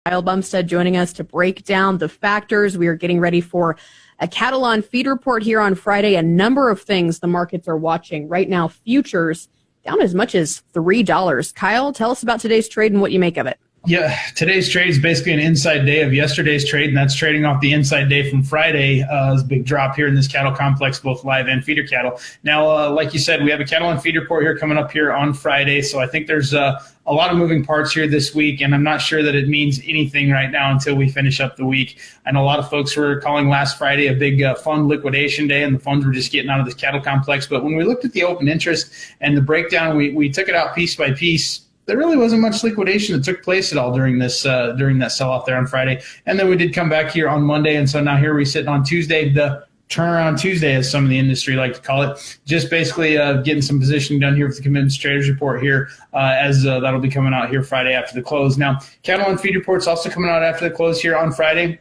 Kyle Bumsted joining us to break down the factors. We are getting ready for a cattle on feed report here on Friday. A number of things the markets are watching right now. Futures down as much as $3. Kyle, tell us about today's trade and what you make of it. Yeah, today's trade is basically an inside day of yesterday's trade, and that's trading off the inside day from Friday. There's a big drop here in this cattle complex, both live and feeder cattle. Now, like you said, we have a cattle and feed report here coming up here on Friday, so I think there's a lot of moving parts here this week, and I'm not sure that it means anything right now until we finish up the week. I know a lot of folks were calling last Friday a big fund liquidation day, and the funds were just getting out of this cattle complex. But when we looked at the open interest and the breakdown, we took it out piece by piece. There really wasn't much liquidation that took place at all during this during that sell-off there on Friday. And then we did come back here on Monday, and so now here we're sitting on Tuesday, the turnaround Tuesday, as some of the industry like to call it. Just basically getting some positioning done here with the commitments traders report here, as that'll be coming out here Friday after the close. Now, cattle and feed reports also coming out after the close here on Friday.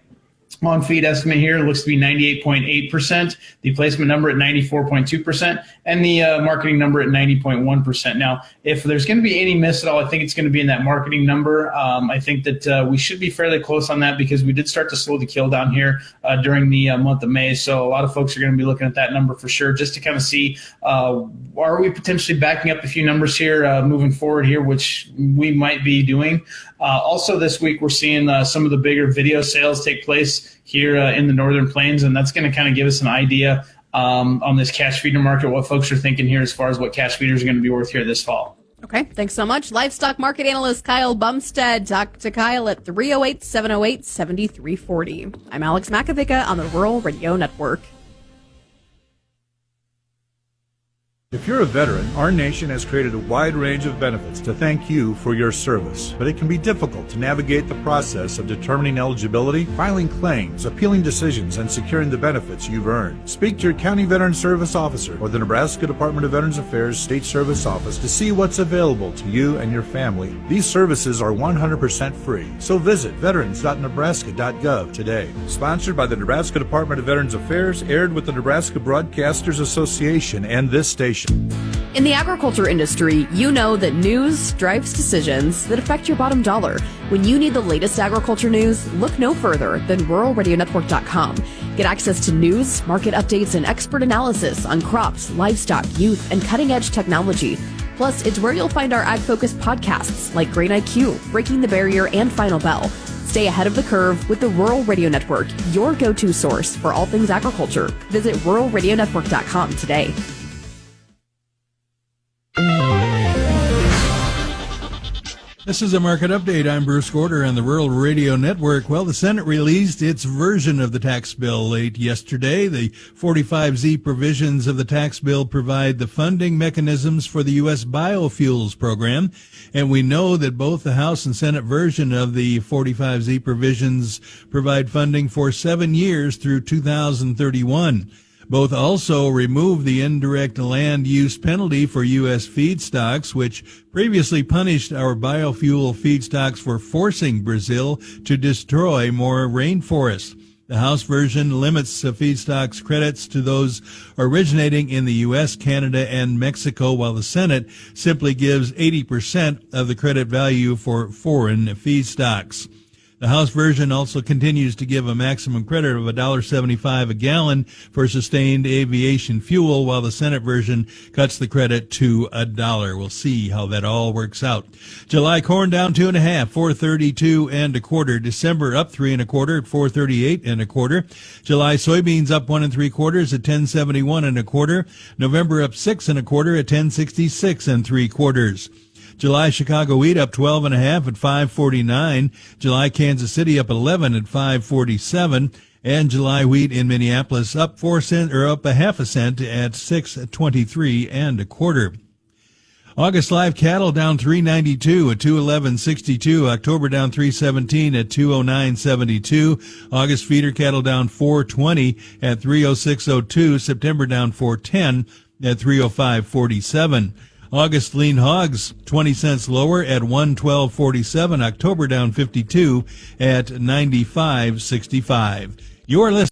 On feed estimate here looks to be 98.8%, the placement number at 94.2%, and the marketing number at 90.1%. Now, if there's going to be any miss at all, I think it's going to be in that marketing number. I think that we should be fairly close on that because we did start to slow the kill down here during the month of May. So a lot of folks are going to be looking at that number for sure, just to kind of see, are we potentially backing up a few numbers here moving forward here, which we might be doing. Also this week, we're seeing some of the bigger video sales take place here in the Northern Plains, and that's going to kind of give us an idea on this cash feeder market, what folks are thinking here as far as what cash feeders are going to be worth here this fall. Okay, thanks so much. Livestock market analyst Kyle Bumsted. Talk to Kyle at 308-708-7340. I'm Alex Makovica on the Rural Radio Network. If you're a veteran, our nation has created a wide range of benefits to thank you for your service. But it can be difficult to navigate the process of determining eligibility, filing claims, appealing decisions, and securing the benefits you've earned. Speak to your County Veteran Service Officer or the Nebraska Department of Veterans Affairs State Service Office to see what's available to you and your family. These services are 100% free. So visit veterans.nebraska.gov today. Sponsored by the Nebraska Department of Veterans Affairs, aired with the Nebraska Broadcasters Association and this station. In the agriculture industry, you know that news drives decisions that affect your bottom dollar. When you need the latest agriculture news, look no further than ruralradionetwork.com. Get access to news, market updates, and expert analysis on crops, livestock, youth, and cutting-edge technology. Plus, it's where you'll find our ag-focused podcasts like Grain IQ, Breaking the Barrier, and Final Bell. Stay ahead of the curve with the Rural Radio Network, your go-to source for all things agriculture. Visit ruralradionetwork.com today. This is a market update. I'm Bruce Gorder on the Rural Radio Network. Well, the Senate released its version of the tax bill late yesterday. The 45Z provisions of the tax bill provide the funding mechanisms for the U.S. biofuels program. And we know that both the House and Senate version of the 45Z provisions provide funding for 7 years through 2031. Both also remove the indirect land use penalty for U.S. feedstocks, which previously punished our biofuel feedstocks for forcing Brazil to destroy more rainforests. The House version limits feedstocks credits to those originating in the U.S., Canada, and Mexico, while the Senate simply gives 80% of the credit value for foreign feedstocks. The House version also continues to give a maximum credit of $1.75 a gallon for sustained aviation fuel, while the Senate version cuts the credit to $1. We'll see how that all works out. July corn down 2.5, 4.32 1/4. December up 3 1/4 at 4.38 1/4. July soybeans up 1 3/4 at 10.71 1/4. November up 6 1/4 at 10.66 3/4. July Chicago wheat up 12.5 at 5.49. July Kansas City up 11 at 5.47. And July wheat in Minneapolis up 4 cents or up a half a cent at 6.23 1/4. August live cattle down 392 at 211.62. October down 317 at 209.72. August feeder cattle down 420 at 306.02. September down 410 at 305.47. August lean hogs 20 cents lower at 112.47. October down 52 at 95.65. You're listening